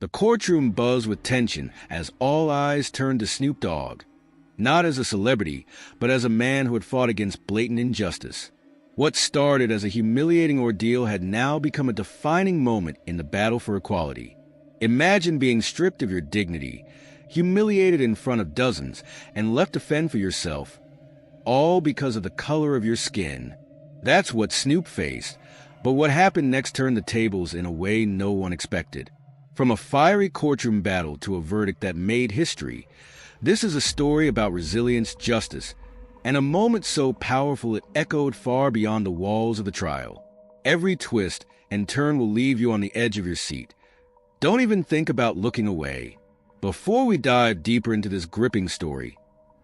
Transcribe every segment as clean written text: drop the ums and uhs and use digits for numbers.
The courtroom buzzed with tension as all eyes turned to Snoop Dogg, not as a celebrity, but as a man who had fought against blatant injustice. What started as a humiliating ordeal had now become a defining moment in the battle for equality. Imagine being stripped of your dignity, humiliated in front of dozens, and left to fend for yourself, all because of the color of your skin. That's what Snoop faced, but what happened next turned the tables in a way no one expected. From a fiery courtroom battle to a verdict that made history, this is a story about resilience, justice, and a moment so powerful it echoed far beyond the walls of the trial. Every twist and turn will leave you on the edge of your seat. Don't even think about looking away. Before we dive deeper into this gripping story,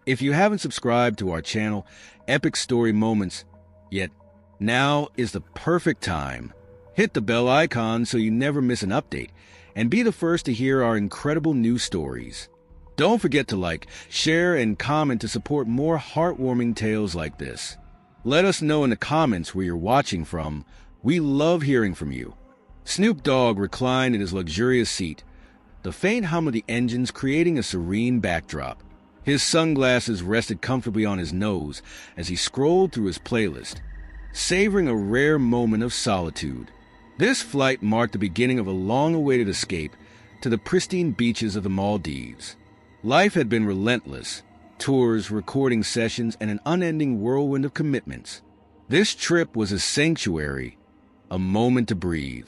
if you haven't subscribed to our channel, Epic Story Moments, yet, now is the perfect time. Hit the bell icon so you never miss an update, and be the first to hear our incredible new stories. Don't forget to like, share, and comment to support more heartwarming tales like this. Let us know in the comments where you're watching from. We love hearing from you. Snoop Dogg reclined in his luxurious seat, the faint hum of the engines creating a serene backdrop. His sunglasses rested comfortably on his nose as he scrolled through his playlist, savoring a rare moment of solitude. This flight marked the beginning of a long-awaited escape to the pristine beaches of the Maldives. Life had been relentless, tours, recording sessions, and an unending whirlwind of commitments. This trip was a sanctuary, a moment to breathe.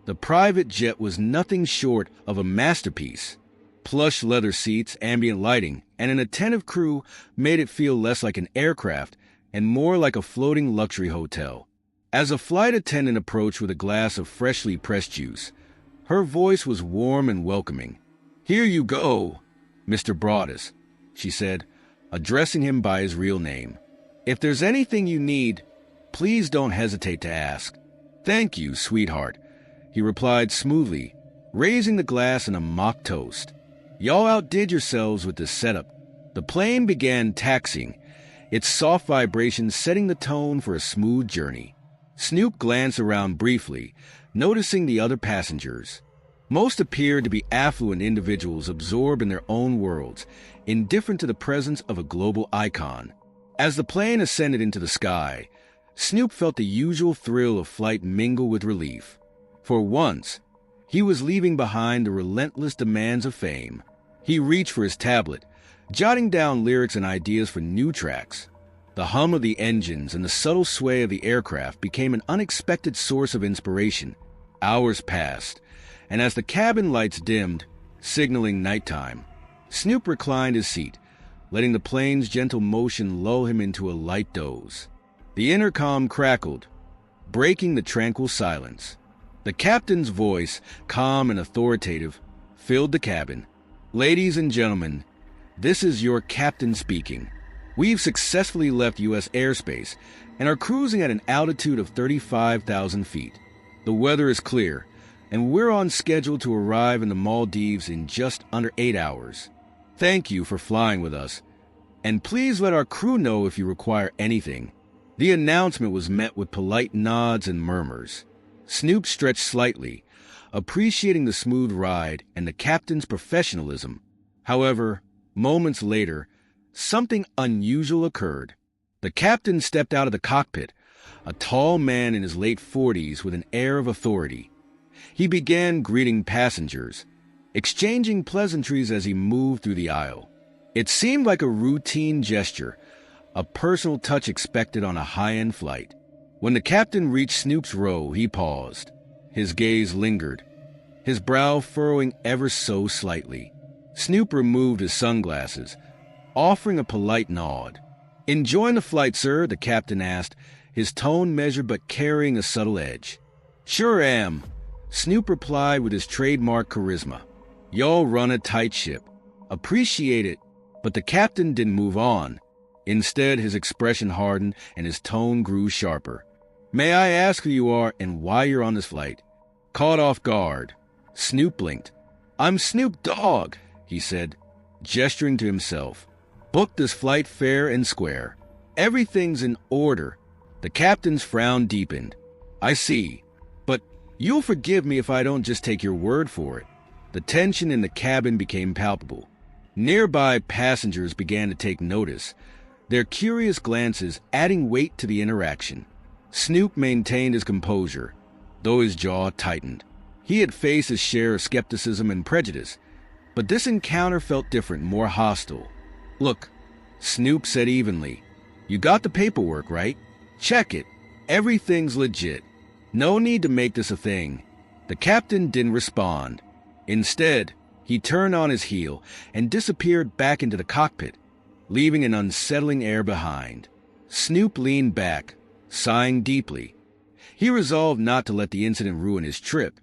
The private jet was nothing short of a masterpiece. Plush leather seats, ambient lighting, and an attentive crew made it feel less like an aircraft and more like a floating luxury hotel. As a flight attendant approached with a glass of freshly pressed juice, her voice was warm and welcoming. "Here you go, Mr. Broadus," she said, addressing him by his real name. "If there's anything you need, please don't hesitate to ask." "Thank you, sweetheart," he replied smoothly, raising the glass in a mock toast. "Y'all outdid yourselves with this setup." The plane began taxiing, its soft vibrations setting the tone for a smooth journey. Snoop glanced around briefly, noticing the other passengers. Most appeared to be affluent individuals absorbed in their own worlds, indifferent to the presence of a global icon. As the plane ascended into the sky, Snoop felt the usual thrill of flight mingle with relief. For once, he was leaving behind the relentless demands of fame. He reached for his tablet, jotting down lyrics and ideas for new tracks. The hum of the engines and the subtle sway of the aircraft became an unexpected source of inspiration. Hours passed, and as the cabin lights dimmed, signaling nighttime, Snoop reclined his seat, letting the plane's gentle motion lull him into a light doze. The intercom crackled, breaking the tranquil silence. The captain's voice, calm and authoritative, filled the cabin. "Ladies and gentlemen, this is your captain speaking. We've successfully left U.S. airspace and are cruising at an altitude of 35,000 feet. The weather is clear, and we're on schedule to arrive in the Maldives in just under 8 hours. Thank you for flying with us, and please let our crew know if you require anything." The announcement was met with polite nods and murmurs. Snoop stretched slightly, appreciating the smooth ride and the captain's professionalism. However, moments later, something unusual occurred. The captain stepped out of the cockpit, a tall man in his late 40s with an air of authority. He began greeting passengers, exchanging pleasantries as he moved through the aisle. It seemed like a routine gesture, a personal touch expected on a high-end flight. When the captain reached Snoop's row, he paused. His gaze lingered, his brow furrowing ever so slightly. Snoop removed his sunglasses, offering a polite nod. "Enjoying the flight, sir?" the captain asked, his tone measured but carrying a subtle edge. "Sure am," Snoop replied with his trademark charisma. "Y'all run a tight ship. Appreciate it." But the captain didn't move on. Instead, his expression hardened and his tone grew sharper. "May I ask who you are and why you're on this flight?" Caught off guard, Snoop blinked. "I'm Snoop Dogg," he said, gesturing to himself. "Booked this flight fair and square. Everything's in order." The captain's frown deepened. "I see, but you'll forgive me if I don't just take your word for it. The tension in the cabin became palpable. Nearby passengers began to take notice, their curious glances adding weight to the interaction. Snoop maintained his composure, though his jaw tightened. He had faced his share of skepticism and prejudice, but this encounter felt different, more hostile. "Look," Snoop said evenly, "you got the paperwork, right? Check it. Everything's legit. No need to make this a thing." The captain didn't respond. Instead, he turned on his heel and disappeared back into the cockpit, leaving an unsettling air behind. Snoop leaned back, sighing deeply. He resolved not to let the incident ruin his trip,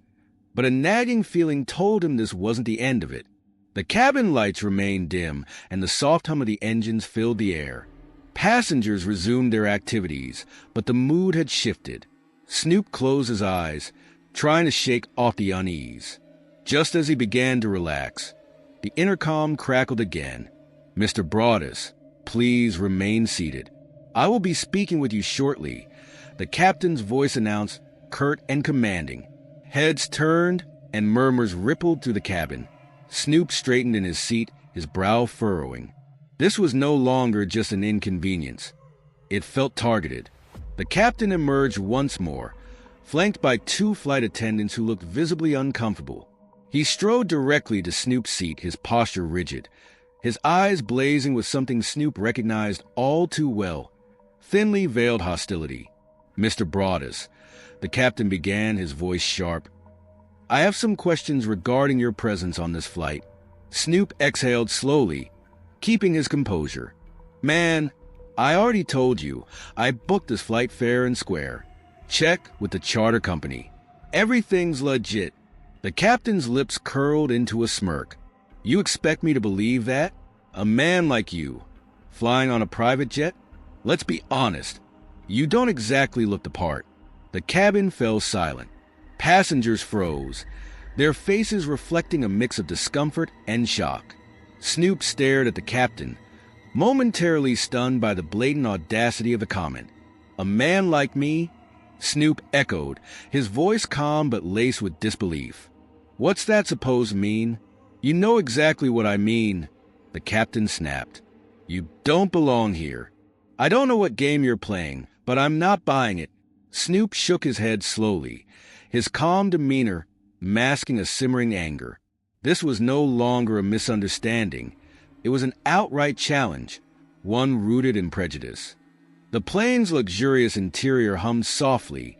but a nagging feeling told him this wasn't the end of it. The cabin lights remained dim, and the soft hum of the engines filled the air. Passengers resumed their activities, but the mood had shifted. Snoop closed his eyes, trying to shake off the unease. Just as he began to relax, the intercom crackled again. "Mr. Broadus, please remain seated. I will be speaking with you shortly," the captain's voice announced, curt and commanding. Heads turned, and murmurs rippled through the cabin. Snoop straightened in his seat, his brow furrowing. This was no longer just an inconvenience. It felt targeted. The captain emerged once more, flanked by two flight attendants who looked visibly uncomfortable. He strode directly to Snoop's seat, his posture rigid, his eyes blazing with something Snoop recognized all too well, thinly veiled hostility. "Mr. Broadus," the captain began, his voice sharp, "I have some questions regarding your presence on this flight." Snoop exhaled slowly, keeping his composure. "Man, I already told you, I booked this flight fair and square. Check with the charter company. Everything's legit." The captain's lips curled into a smirk. "You expect me to believe that? A man like you, flying on a private jet? Let's be honest, you don't exactly look the part." The cabin fell silent. Passengers froze, their faces reflecting a mix of discomfort and shock. Snoop stared at the captain, momentarily stunned by the blatant audacity of the comment. "A man like me?" Snoop echoed, his voice calm but laced with disbelief. "What's that supposed to mean?" "You know exactly what I mean," the captain snapped. "You don't belong here. I don't know what game you're playing, but I'm not buying it." Snoop shook his head slowly, his calm demeanor masking a simmering anger. This was no longer a misunderstanding. It was an outright challenge, one rooted in prejudice. The plane's luxurious interior hummed softly,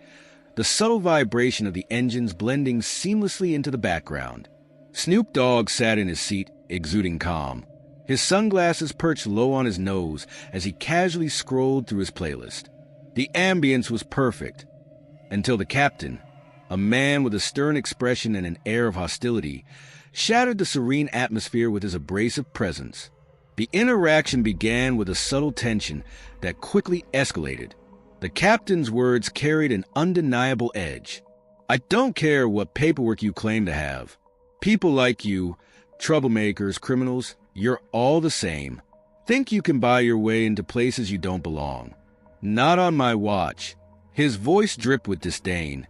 the subtle vibration of the engines blending seamlessly into the background. Snoop Dogg sat in his seat, exuding calm, his sunglasses perched low on his nose as he casually scrolled through his playlist. The ambience was perfect, until the captain, a man with a stern expression and an air of hostility, shattered the serene atmosphere with his abrasive presence. The interaction began with a subtle tension that quickly escalated. The captain's words carried an undeniable edge. "I don't care what paperwork you claim to have. People like you, troublemakers, criminals, you're all the same. Think you can buy your way into places you don't belong. Not on my watch." His voice dripped with disdain,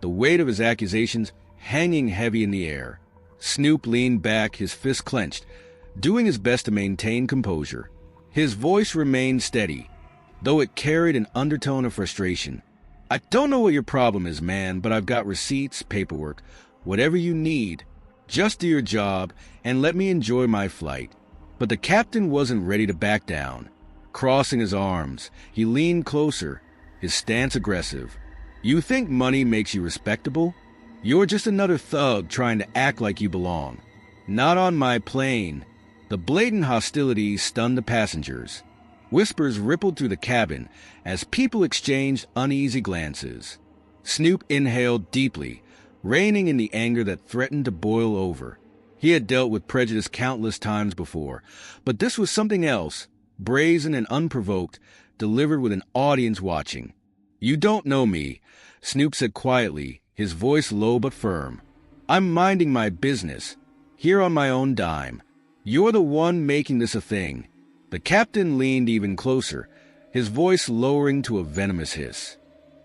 the weight of his accusations hanging heavy in the air. Snoop leaned back, his fist clenched, doing his best to maintain composure. His voice remained steady, though it carried an undertone of frustration. "I don't know what your problem is, man, but I've got receipts, paperwork, whatever you need. Just do your job and let me enjoy my flight." But the captain wasn't ready to back down. Crossing his arms, he leaned closer, his stance aggressive. "You think money makes you respectable? You're just another thug trying to act like you belong. Not on my plane." The blatant hostility stunned the passengers. Whispers rippled through the cabin as people exchanged uneasy glances. Snoop inhaled deeply, reining in the anger that threatened to boil over. He had dealt with prejudice countless times before, but this was something else, brazen and unprovoked, delivered with an audience watching. "You don't know me," Snoop said quietly, his voice low but firm. "I'm minding my business, here on my own dime. You're the one making this a thing." The captain leaned even closer, his voice lowering to a venomous hiss.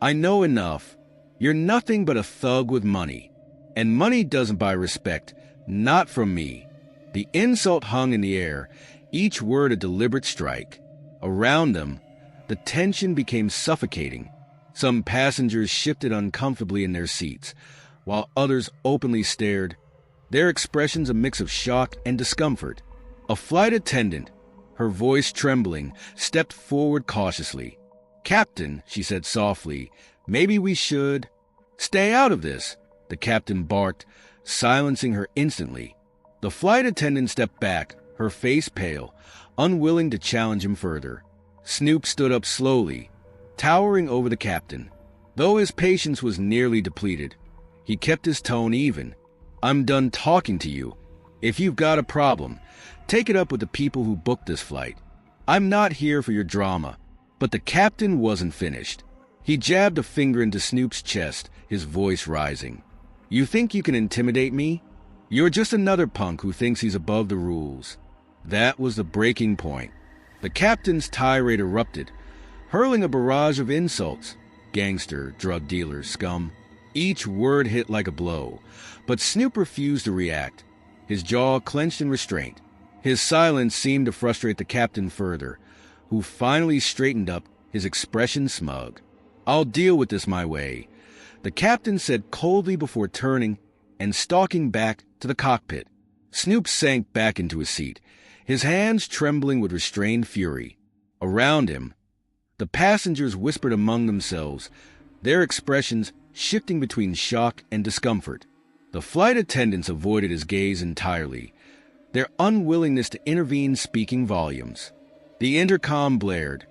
"I know enough. You're nothing but a thug with money. And money doesn't buy respect, Not from me." The insult hung in the air, each word a deliberate strike. Around them, the tension became suffocating. Some passengers shifted uncomfortably in their seats, while others openly stared, their expressions a mix of shock and discomfort. A flight attendant, her voice trembling, stepped forward cautiously. "Captain," she said softly, "maybe we should—" "Stay out of this," the captain barked, silencing her instantly. The flight attendant stepped back, her face pale, unwilling to challenge him further. Snoop stood up slowly, towering over the captain. Though his patience was nearly depleted, he kept his tone even. "I'm done talking to you. If you've got a problem, take it up with the people who booked this flight. I'm not here for your drama." But the captain wasn't finished. He jabbed a finger into Snoop's chest, his voice rising. "You think you can intimidate me? You're just another punk who thinks he's above the rules." That was the breaking point. The captain's tirade erupted, hurling a barrage of insults. Gangster, drug dealer, scum. Each word hit like a blow, but Snoop refused to react, his jaw clenched in restraint. His silence seemed to frustrate the captain further, who finally straightened up, his expression smug. "I'll deal with this my way," the captain said coldly before turning and stalking back to the cockpit. Snoop sank back into his seat, his hands trembling with restrained fury. Around him, the passengers whispered among themselves, their expressions shifting between shock and discomfort. The flight attendants avoided his gaze entirely, their unwillingness to intervene speaking volumes. The intercom blared,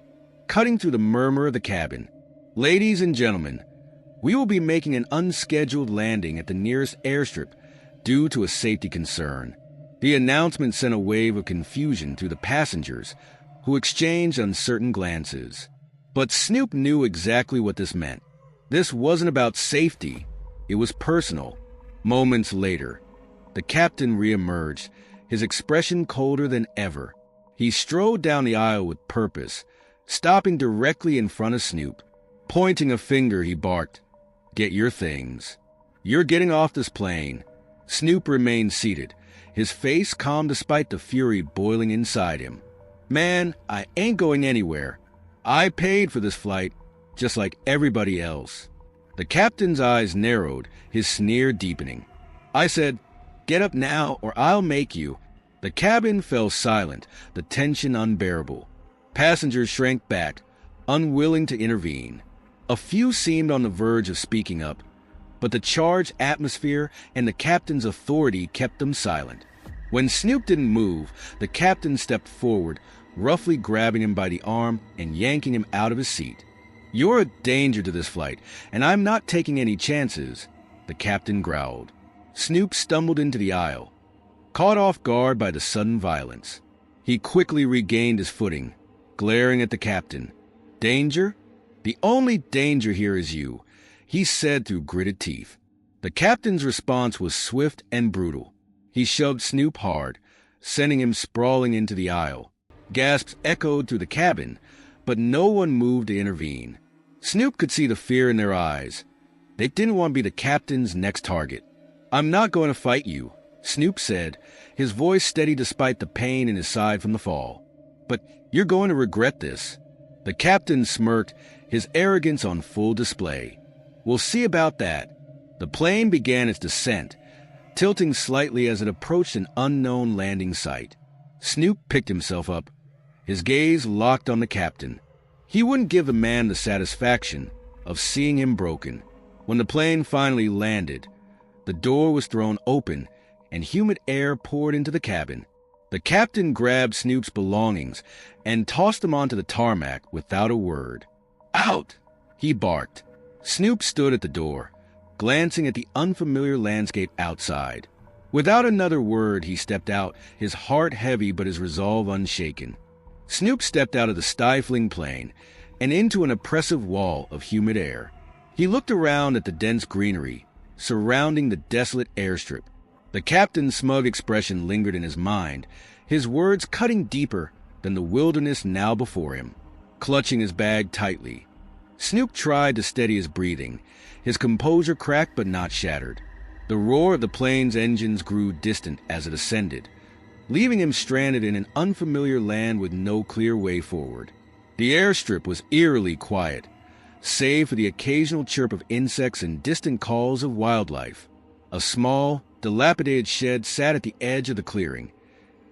cutting through the murmur of the cabin. "Ladies and gentlemen, we will be making an unscheduled landing at the nearest airstrip due to a safety concern." The announcement sent a wave of confusion through the passengers, who exchanged uncertain glances. But Snoop knew exactly what this meant. This wasn't about safety. It was personal. Moments later, the captain reemerged, his expression colder than ever. He strode down the aisle with purpose, stopping directly in front of Snoop. Pointing a finger, he barked, "Get your things. You're getting off this plane." Snoop remained seated, his face calm despite the fury boiling inside him. "Man, I ain't going anywhere. I paid for this flight, just like everybody else." The captain's eyes narrowed, his sneer deepening. "I said, get up now or I'll make you." The cabin fell silent, the tension unbearable. Passengers shrank back, unwilling to intervene. A few seemed on the verge of speaking up, but the charged atmosphere and the captain's authority kept them silent. When Snoop didn't move, the captain stepped forward, roughly grabbing him by the arm and yanking him out of his seat. "You're a danger to this flight, and I'm not taking any chances," the captain growled. Snoop stumbled into the aisle, caught off guard by the sudden violence. He quickly regained his footing, glaring at the captain. "Danger? The only danger here is you," he said through gritted teeth. The captain's response was swift and brutal. He shoved Snoop hard, sending him sprawling into the aisle. Gasps echoed through the cabin, but no one moved to intervene. Snoop could see the fear in their eyes. They didn't want to be the captain's next target. "I'm not going to fight you," Snoop said, his voice steady despite the pain in his side from the fall. "But you're going to regret this." The captain smirked, his arrogance on full display. "We'll see about that." The plane began its descent, tilting slightly as it approached an unknown landing site. Snoop picked himself up, his gaze locked on the captain. He wouldn't give the man the satisfaction of seeing him broken. When the plane finally landed, the door was thrown open and humid air poured into the cabin. The captain grabbed Snoop's belongings and tossed them onto the tarmac without a word. "Out!" he barked. Snoop stood at the door, glancing at the unfamiliar landscape outside. Without another word, he stepped out, his heart heavy but his resolve unshaken. Snoop stepped out of the stifling plane and into an oppressive wall of humid air. He looked around at the dense greenery surrounding the desolate airstrip. The captain's smug expression lingered in his mind, his words cutting deeper than the wilderness now before him. Clutching his bag tightly, Snoop tried to steady his breathing, his composure cracked but not shattered. The roar of the plane's engines grew distant as it ascended, leaving him stranded in an unfamiliar land with no clear way forward. The airstrip was eerily quiet, save for the occasional chirp of insects and distant calls of wildlife. A small, dilapidated shed sat at the edge of the clearing,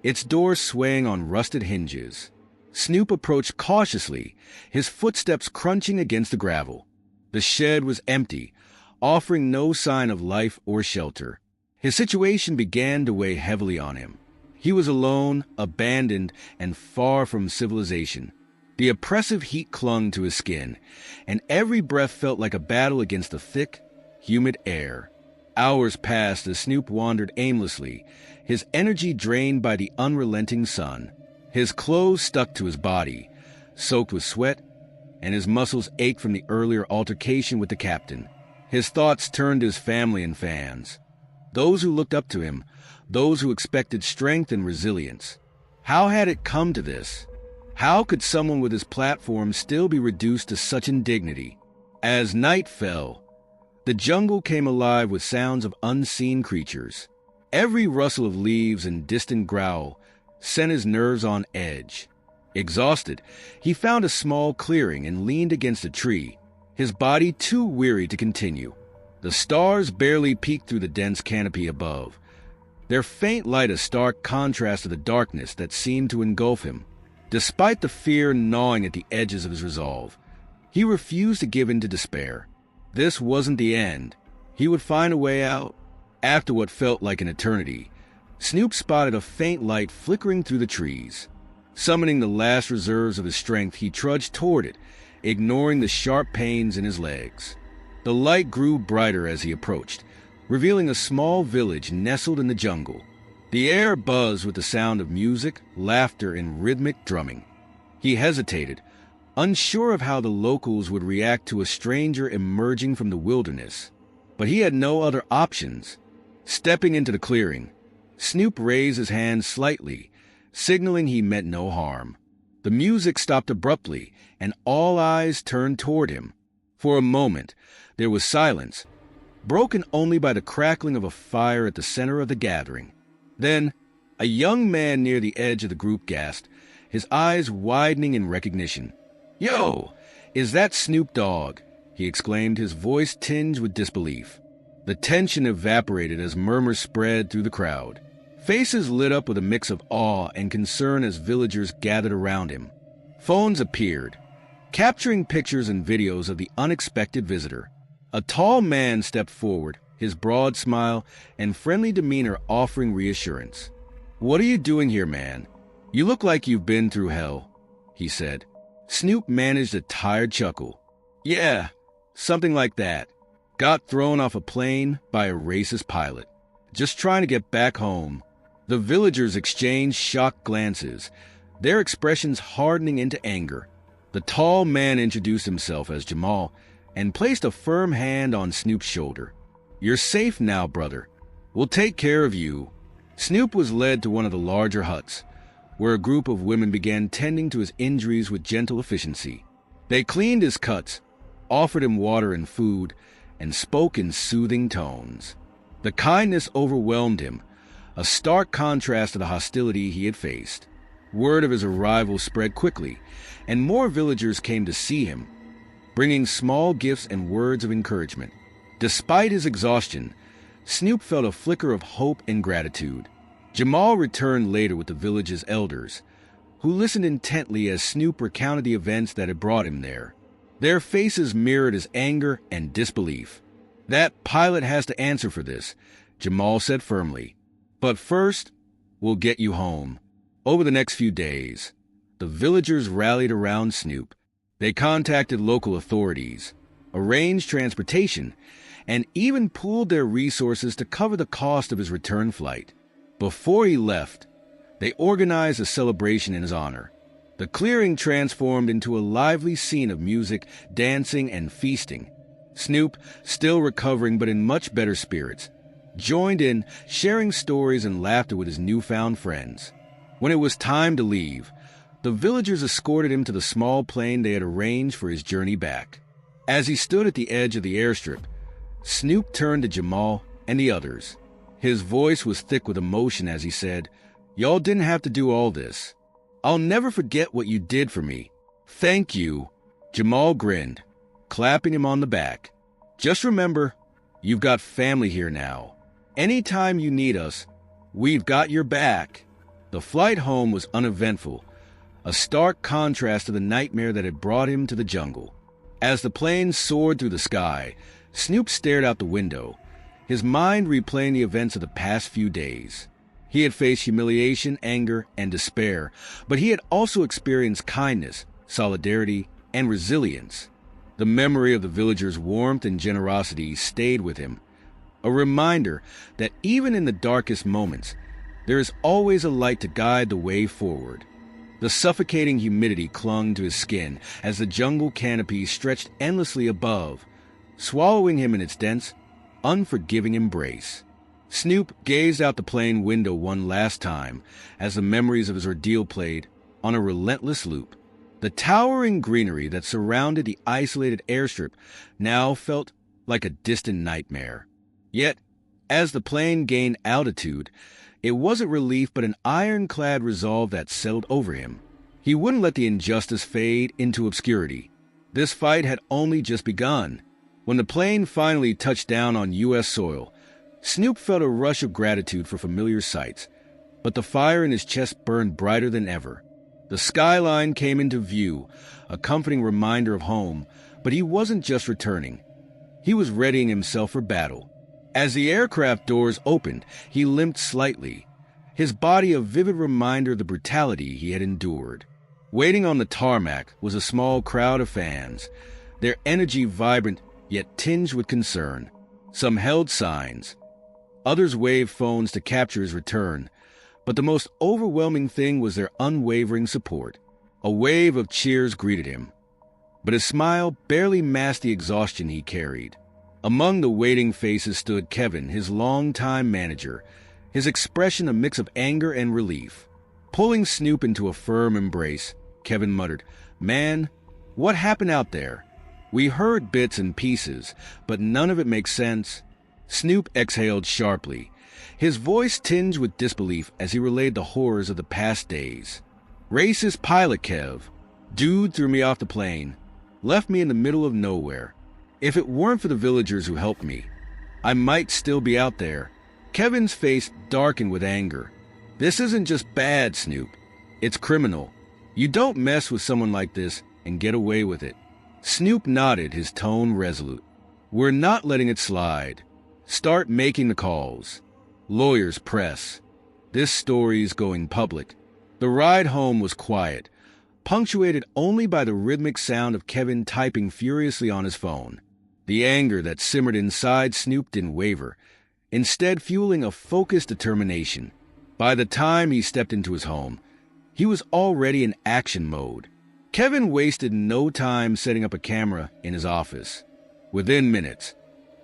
its door swaying on rusted hinges. Snoop approached cautiously, his footsteps crunching against the gravel. The shed was empty, offering no sign of life or shelter. His situation began to weigh heavily on him. He was alone, abandoned, and far from civilization. The oppressive heat clung to his skin, and every breath felt like a battle against the thick, humid air. Hours passed as Snoop wandered aimlessly, his energy drained by the unrelenting sun. His clothes stuck to his body, soaked with sweat, and his muscles ached from the earlier altercation with the captain. His thoughts turned to his family and fans, those who looked up to him, those who expected strength and resilience. How had it come to this? How could someone with his platform still be reduced to such indignity? As night fell, the jungle came alive with sounds of unseen creatures. Every rustle of leaves and distant growl sent his nerves on edge. Exhausted, he found a small clearing and leaned against a tree, his body too weary to continue. The stars barely peeked through the dense canopy above, their faint light a stark contrast to the darkness that seemed to engulf him. Despite the fear gnawing at the edges of his resolve, he refused to give in to despair. This wasn't the end. He would find a way out. After what felt like an eternity, Snoop spotted a faint light flickering through the trees. Summoning the last reserves of his strength, he trudged toward it, ignoring the sharp pains in his legs. The light grew brighter as he approached, revealing a small village nestled in the jungle. The air buzzed with the sound of music, laughter, and rhythmic drumming. He hesitated, unsure of how the locals would react to a stranger emerging from the wilderness. But he had no other options. Stepping into the clearing, Snoop raised his hand slightly, signaling he meant no harm. The music stopped abruptly, and all eyes turned toward him. For a moment, there was silence, broken only by the crackling of a fire at the center of the gathering. Then, a young man near the edge of the group gasped, his eyes widening in recognition. "Yo, is that Snoop Dogg?" he exclaimed, his voice tinged with disbelief. The tension evaporated as murmurs spread through the crowd. Faces lit up with a mix of awe and concern as villagers gathered around him. Phones appeared, capturing pictures and videos of the unexpected visitor. A tall man stepped forward, his broad smile and friendly demeanor offering reassurance. "What are you doing here, man? You look like you've been through hell," he said. Snoop managed a tired chuckle. "Yeah, something like that. Got thrown off a plane by a racist pilot. Just trying to get back home." The villagers exchanged shocked glances, their expressions hardening into anger. The tall man introduced himself as Jamal and placed a firm hand on Snoop's shoulder. "You're safe now, brother. We'll take care of you." Snoop was led to one of the larger huts, where a group of women began tending to his injuries with gentle efficiency. They cleaned his cuts, offered him water and food, and spoke in soothing tones. The kindness overwhelmed him, a stark contrast to the hostility he had faced. Word of his arrival spread quickly, and more villagers came to see him, bringing small gifts and words of encouragement. Despite his exhaustion, Snoop felt a flicker of hope and gratitude. Jamal returned later with the village's elders, who listened intently as Snoop recounted the events that had brought him there. Their faces mirrored his anger and disbelief. "That pilot has to answer for this," Jamal said firmly. "But first, we'll get you home." Over the next few days, the villagers rallied around Snoop. They contacted local authorities, arranged transportation, and even pooled their resources to cover the cost of his return flight. Before he left, they organized a celebration in his honor. The clearing transformed into a lively scene of music, dancing, and feasting. Snoop, still recovering but in much better spirits, joined in, sharing stories and laughter with his newfound friends. When it was time to leave, the villagers escorted him to the small plane they had arranged for his journey back. As he stood at the edge of the airstrip, Snoop turned to Jamal and the others. His voice was thick with emotion as he said, "Y'all didn't have to do all this. I'll never forget what you did for me. Thank you." Jamal grinned, clapping him on the back. "Just remember, you've got family here now. Anytime you need us, we've got your back." The flight home was uneventful, a stark contrast to the nightmare that had brought him to the jungle. As the plane soared through the sky, Snoop stared out the window, his mind replaying the events of the past few days. He had faced humiliation, anger, and despair, but he had also experienced kindness, solidarity, and resilience. The memory of the villagers' warmth and generosity stayed with him, a reminder that even in the darkest moments, there is always a light to guide the way forward. The suffocating humidity clung to his skin as the jungle canopy stretched endlessly above, swallowing him in its dense, unforgiving embrace. Snoop gazed out the plane window one last time as the memories of his ordeal played on a relentless loop. The towering greenery that surrounded the isolated airstrip now felt like a distant nightmare. Yet, as the plane gained altitude, it wasn't relief but an ironclad resolve that settled over him. He wouldn't let the injustice fade into obscurity. This fight had only just begun. When the plane finally touched down on U.S. soil, Snoop felt a rush of gratitude for familiar sights, but the fire in his chest burned brighter than ever. The skyline came into view, a comforting reminder of home, but he wasn't just returning. He was readying himself for battle. As the aircraft doors opened, he limped slightly, his body a vivid reminder of the brutality he had endured. Waiting on the tarmac was a small crowd of fans, their energy vibrant yet tinged with concern. Some held signs, others waved phones to capture his return, but the most overwhelming thing was their unwavering support. A wave of cheers greeted him, but his smile barely masked the exhaustion he carried. Among the waiting faces stood Kevin, his longtime manager, his expression a mix of anger and relief. Pulling Snoop into a firm embrace, Kevin muttered, "Man, what happened out there? We heard bits and pieces, but none of it makes sense." Snoop exhaled sharply, his voice tinged with disbelief as he relayed the horrors of the past days. "Racist pilot Kev. Dude threw me off the plane, left me in the middle of nowhere. If it weren't for the villagers who helped me, I might still be out there." Kevin's face darkened with anger. "This isn't just bad, Snoop. It's criminal. You don't mess with someone like this and get away with it." Snoop nodded, his tone resolute. "We're not letting it slide. Start making the calls. Lawyers press. This story's going public." The ride home was quiet, punctuated only by the rhythmic sound of Kevin typing furiously on his phone. The anger that simmered inside Snoop didn't waver, instead fueling a focused determination. By the time he stepped into his home, he was already in action mode. Kevin wasted no time setting up a camera in his office. Within minutes,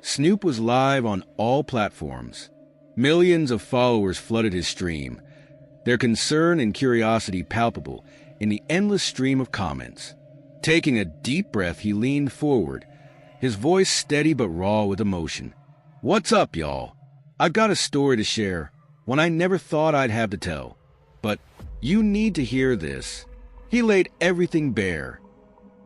Snoop was live on all platforms. Millions of followers flooded his stream, their concern and curiosity palpable in the endless stream of comments. Taking a deep breath, he leaned forward, his voice steady but raw with emotion. "What's up, y'all? I've got a story to share, one I never thought I'd have to tell. But you need to hear this." He laid everything bare.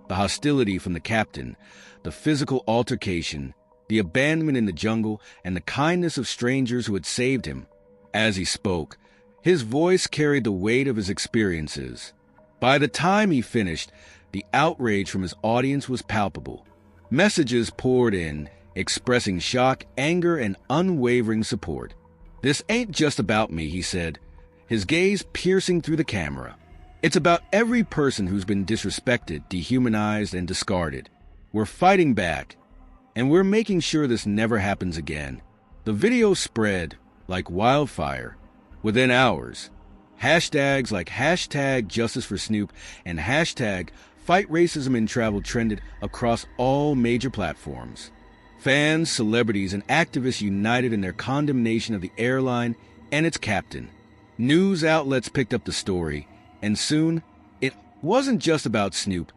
The hostility from the captain, the physical altercation, the abandonment in the jungle, and the kindness of strangers who had saved him. As he spoke, his voice carried the weight of his experiences. By the time he finished, the outrage from his audience was palpable. Messages poured in, expressing shock, anger, and unwavering support. "This ain't just about me," he said, his gaze piercing through the camera. "It's about every person who's been disrespected, dehumanized, and discarded. We're fighting back, and we're making sure this never happens again." The video spread like wildfire. Within hours, hashtags like #JusticeForSnoop and #FightRacismInTravel trended across all major platforms. Fans, celebrities, and activists united in their condemnation of the airline and its captain. News outlets picked up the story, and soon, it wasn't just about Snoop.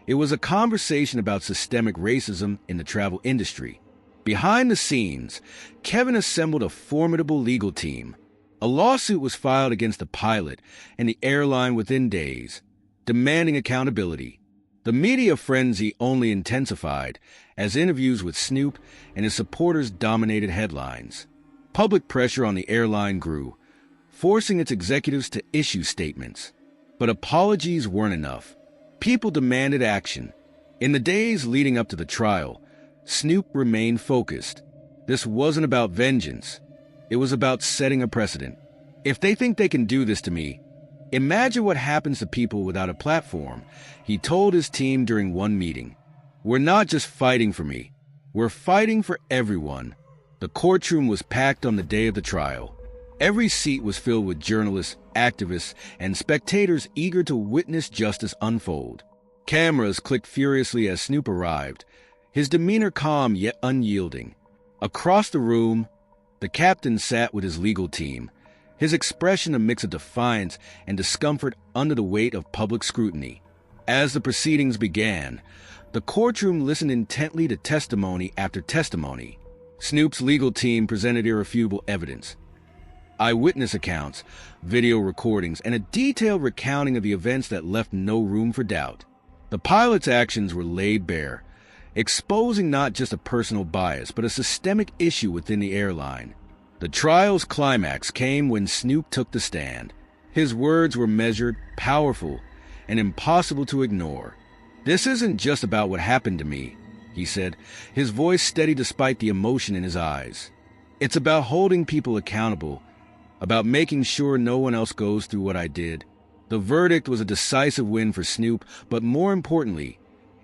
It was a conversation about systemic racism in the travel industry. Behind the scenes, Kevin assembled a formidable legal team. A lawsuit was filed against the pilot and the airline within days, demanding accountability. The media frenzy only intensified as interviews with Snoop and his supporters dominated headlines. Public pressure on the airline grew, forcing its executives to issue statements. But apologies weren't enough. People demanded action. In the days leading up to the trial, Snoop remained focused. This wasn't about vengeance. It was about setting a precedent. If they think they can do this to me, imagine what happens to people without a platform, he told his team during one meeting. We're not just fighting for me. We're fighting for everyone. The courtroom was packed on the day of the trial. Every seat was filled with journalists, activists, and spectators eager to witness justice unfold. Cameras clicked furiously as Snoop arrived, his demeanor calm yet unyielding. Across the room, the captain sat with his legal team, his expression a mix of defiance and discomfort under the weight of public scrutiny. As the proceedings began, the courtroom listened intently to testimony after testimony. Snoop's legal team presented irrefutable evidence. Eyewitness accounts, video recordings, and a detailed recounting of the events that left no room for doubt. The pilot's actions were laid bare, exposing not just a personal bias, but a systemic issue within the airline. The trial's climax came when Snoop took the stand. His words were measured, powerful, and impossible to ignore. "This isn't just about what happened to me," he said, his voice steady despite the emotion in his eyes. "It's about holding people accountable, about making sure no one else goes through what I did." The verdict was a decisive win for Snoop, but more importantly,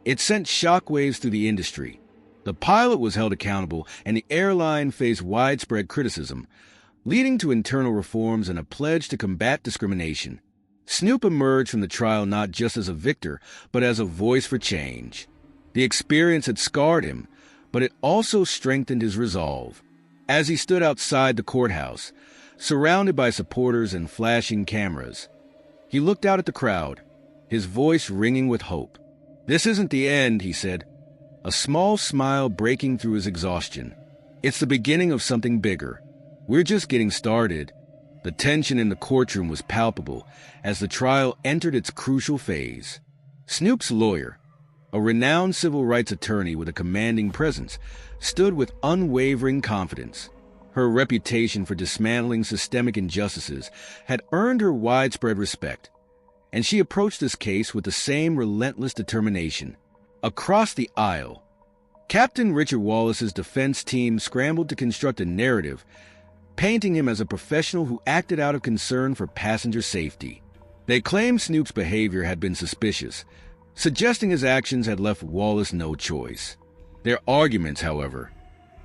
it sent shockwaves through the industry. The pilot was held accountable, and the airline faced widespread criticism, leading to internal reforms and a pledge to combat discrimination. Snoop emerged from the trial not just as a victor, but as a voice for change. The experience had scarred him, but it also strengthened his resolve. As he stood outside the courthouse, surrounded by supporters and flashing cameras, he looked out at the crowd, his voice ringing with hope. "This isn't the end," he said, a small smile breaking through his exhaustion. "It's the beginning of something bigger. We're just getting started." The tension in the courtroom was palpable as the trial entered its crucial phase. Snoop's lawyer, a renowned civil rights attorney with a commanding presence, stood with unwavering confidence. Her reputation for dismantling systemic injustices had earned her widespread respect, and she approached this case with the same relentless determination. Across the aisle, Captain Richard Wallace's defense team scrambled to construct a narrative, painting him as a professional who acted out of concern for passenger safety. They claimed Snoop's behavior had been suspicious, suggesting his actions had left Wallace no choice. Their arguments, however,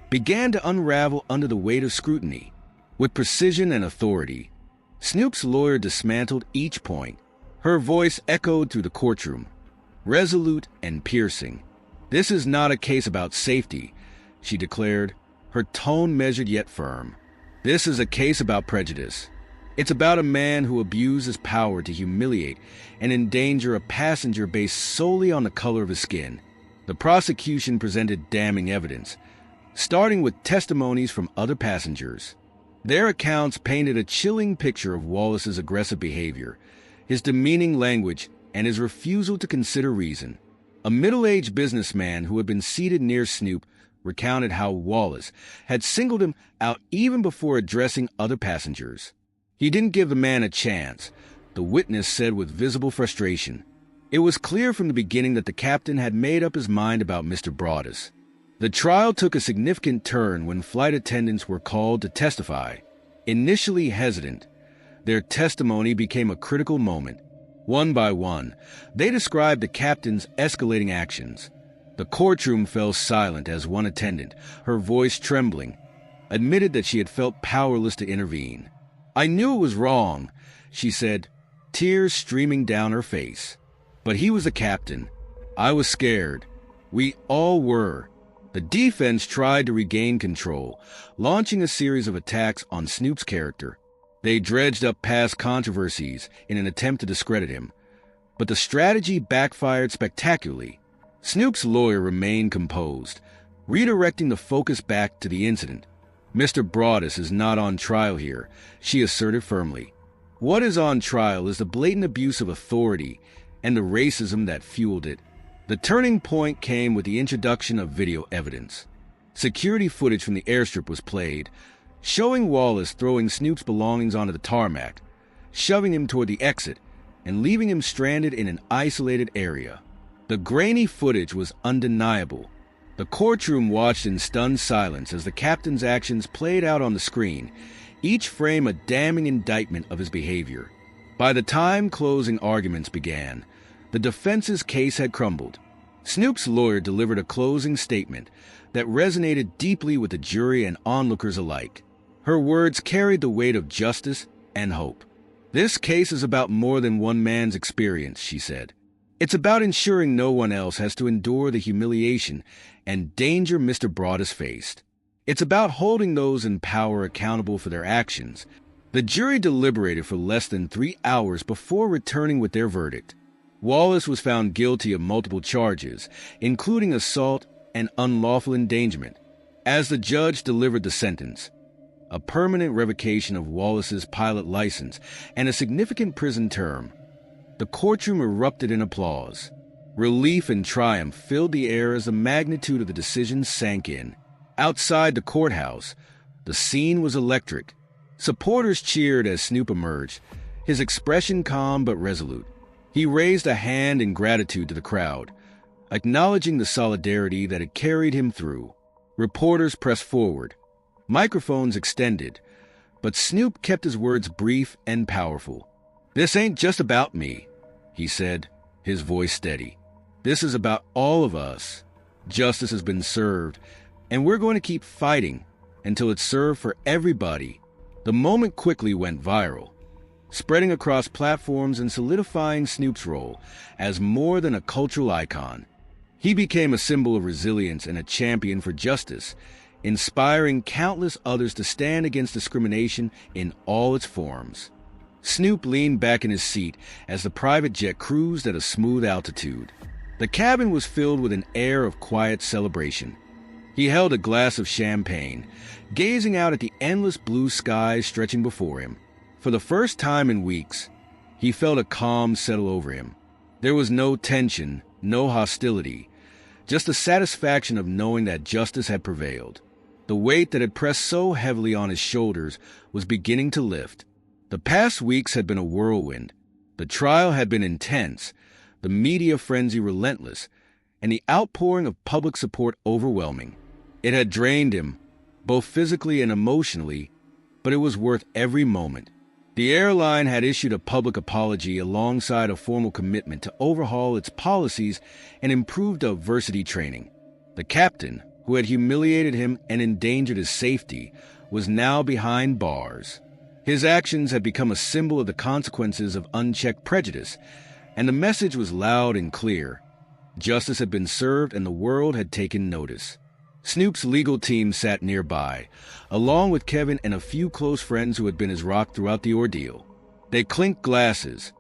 began to unravel under the weight of scrutiny. With precision and authority, Snoop's lawyer dismantled each point. Her voice echoed through the courtroom, resolute and piercing. "This is not a case about safety," she declared, her tone measured yet firm. "This is a case about prejudice. It's about a man who abused his power to humiliate and endanger a passenger based solely on the color of his skin." The prosecution presented damning evidence, starting with testimonies from other passengers. Their accounts painted a chilling picture of Wallace's aggressive behavior, his demeaning language, and his refusal to consider reason. A middle-aged businessman who had been seated near Snoop recounted how Wallace had singled him out even before addressing other passengers. "He didn't give the man a chance," the witness said with visible frustration. It was clear from the beginning that the captain had made up his mind about Mr. Broadus. The trial took a significant turn when flight attendants were called to testify. Initially hesitant, their testimony became a critical moment. One by one, they described the captain's escalating actions. The courtroom fell silent as one attendant, her voice trembling, admitted that she had felt powerless to intervene. "I knew it was wrong," she said, tears streaming down her face. "But he was the captain. I was scared. We all were." The defense tried to regain control, launching a series of attacks on Snoop's character. They dredged up past controversies in an attempt to discredit him, but the strategy backfired spectacularly. Snoop's lawyer remained composed, redirecting the focus back to the incident. "Mr. Broaddus is not on trial here," she asserted firmly. "What is on trial is the blatant abuse of authority and the racism that fueled it." The turning point came with the introduction of video evidence. Security footage from the airstrip was played, showing Wallace throwing Snoop's belongings onto the tarmac, shoving him toward the exit, and leaving him stranded in an isolated area. The grainy footage was undeniable. The courtroom watched in stunned silence as the captain's actions played out on the screen, each frame a damning indictment of his behavior. By the time closing arguments began, the defense's case had crumbled. Snoop's lawyer delivered a closing statement that resonated deeply with the jury and onlookers alike. Her words carried the weight of justice and hope. "This case is about more than one man's experience," she said. "It's about ensuring no one else has to endure the humiliation and danger Mr. Broaddus faced. It's about holding those in power accountable for their actions." The jury deliberated for less than 3 hours before returning with their verdict. Wallace was found guilty of multiple charges, including assault and unlawful endangerment. As the judge delivered the sentence, a permanent revocation of Wallace's pilot license and a significant prison term, the courtroom erupted in applause. Relief and triumph filled the air as the magnitude of the decision sank in. Outside the courthouse, the scene was electric. Supporters cheered as Snoop emerged, his expression calm but resolute. He raised a hand in gratitude to the crowd, acknowledging the solidarity that had carried him through. Reporters pressed forward, microphones extended, but Snoop kept his words brief and powerful. "This ain't just about me," he said, his voice steady. "This is about all of us. Justice has been served, and we're going to keep fighting until it's served for everybody." The moment quickly went viral, spreading across platforms and solidifying Snoop's role as more than a cultural icon. He became a symbol of resilience and a champion for justice, inspiring countless others to stand against discrimination in all its forms. Snoop leaned back in his seat as the private jet cruised at a smooth altitude. The cabin was filled with an air of quiet celebration. He held a glass of champagne, gazing out at the endless blue skies stretching before him. For the first time in weeks, he felt a calm settle over him. There was no tension, no hostility, just the satisfaction of knowing that justice had prevailed. The weight that had pressed so heavily on his shoulders was beginning to lift. The past weeks had been a whirlwind. The trial had been intense, the media frenzy relentless, and the outpouring of public support overwhelming. It had drained him, both physically and emotionally, but it was worth every moment. The airline had issued a public apology alongside a formal commitment to overhaul its policies and improve diversity training. The captain, who had humiliated him and endangered his safety, was now behind bars. His actions had become a symbol of the consequences of unchecked prejudice, and the message was loud and clear. Justice had been served and the world had taken notice. Snoop's legal team sat nearby, along with Kevin and a few close friends who had been his rock throughout the ordeal. They clinked glasses,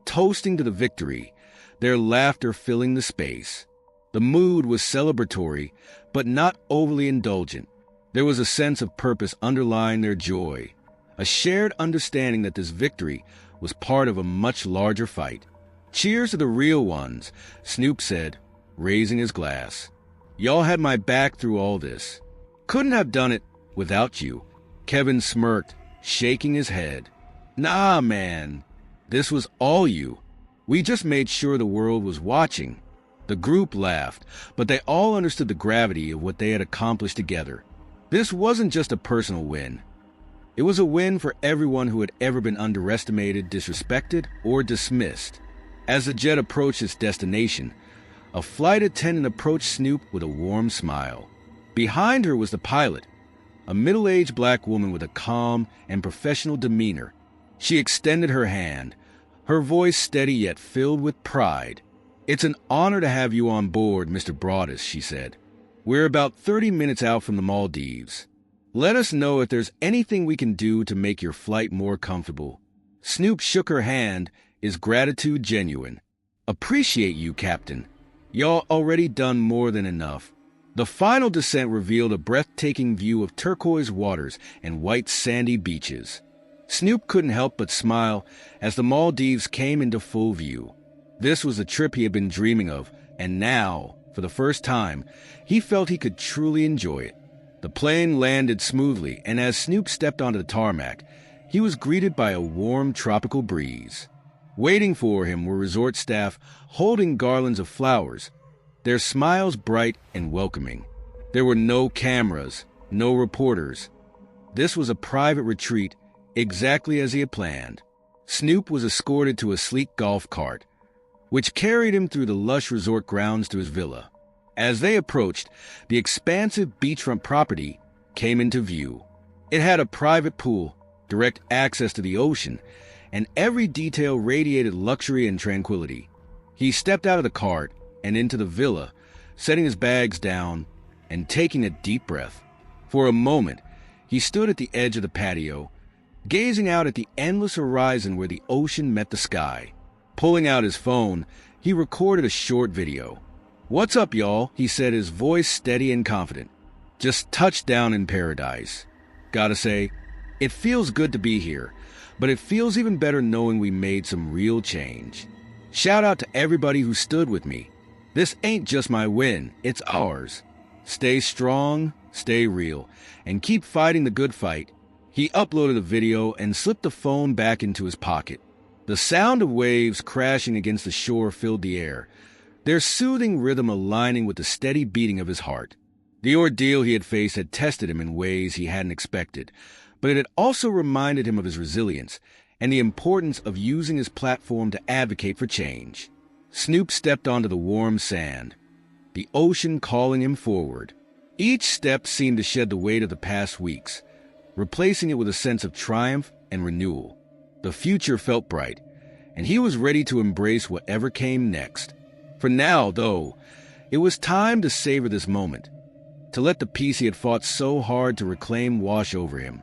toasting to the victory, their laughter filling the space. The mood was celebratory, but not overly indulgent. There was a sense of purpose underlying their joy, a shared understanding that this victory was part of a much larger fight. "Cheers to the real ones," Snoop said, raising his glass. "Y'all had my back through all this. Couldn't have done it without you." Kevin smirked, shaking his head. "Nah, man. This was all you. We just made sure the world was watching." The group laughed, but they all understood the gravity of what they had accomplished together. This wasn't just a personal win. It was a win for everyone who had ever been underestimated, disrespected, or dismissed. As the jet approached its destination, a flight attendant approached Snoop with a warm smile. Behind her was the pilot, a middle-aged black woman with a calm and professional demeanor. She extended her hand, her voice steady yet filled with pride. "It's an honor to have you on board, Mr. Broaddus," she said. "We're about 30 minutes out from the Maldives. Let us know if there's anything we can do to make your flight more comfortable." Snoop shook her hand, his gratitude genuine. "Appreciate you, Captain. Y'all already done more than enough." The final descent revealed a breathtaking view of turquoise waters and white sandy beaches. Snoop couldn't help but smile as the Maldives came into full view. This was the trip he had been dreaming of, and now, for the first time, he felt he could truly enjoy it. The plane landed smoothly, and as Snoop stepped onto the tarmac, he was greeted by a warm tropical breeze. Waiting for him were resort staff holding garlands of flowers, their smiles bright and welcoming. There were no cameras, no reporters. This was a private retreat, exactly as he had planned. Snoop was escorted to a sleek golf cart, which carried him through the lush resort grounds to his villa. As they approached, the expansive beachfront property came into view. It had a private pool, direct access to the ocean, and every detail radiated luxury and tranquility. He stepped out of the cart and into the villa, setting his bags down and taking a deep breath. For a moment, he stood at the edge of the patio, gazing out at the endless horizon where the ocean met the sky. Pulling out his phone, he recorded a short video. "What's up, y'all?" he said, his voice steady and confident. "Just touched down in paradise. Gotta say, it feels good to be here, but it feels even better knowing we made some real change. Shout out to everybody who stood with me. This ain't just my win, it's ours. Stay strong, stay real, and keep fighting the good fight." He uploaded the video and slipped the phone back into his pocket. The sound of waves crashing against the shore filled the air, their soothing rhythm aligning with the steady beating of his heart. The ordeal he had faced had tested him in ways he hadn't expected, but it had also reminded him of his resilience and the importance of using his platform to advocate for change. Snoop stepped onto the warm sand, the ocean calling him forward. Each step seemed to shed the weight of the past weeks, replacing it with a sense of triumph and renewal. The future felt bright, and he was ready to embrace whatever came next. For now, though, it was time to savor this moment, to let the peace he had fought so hard to reclaim wash over him.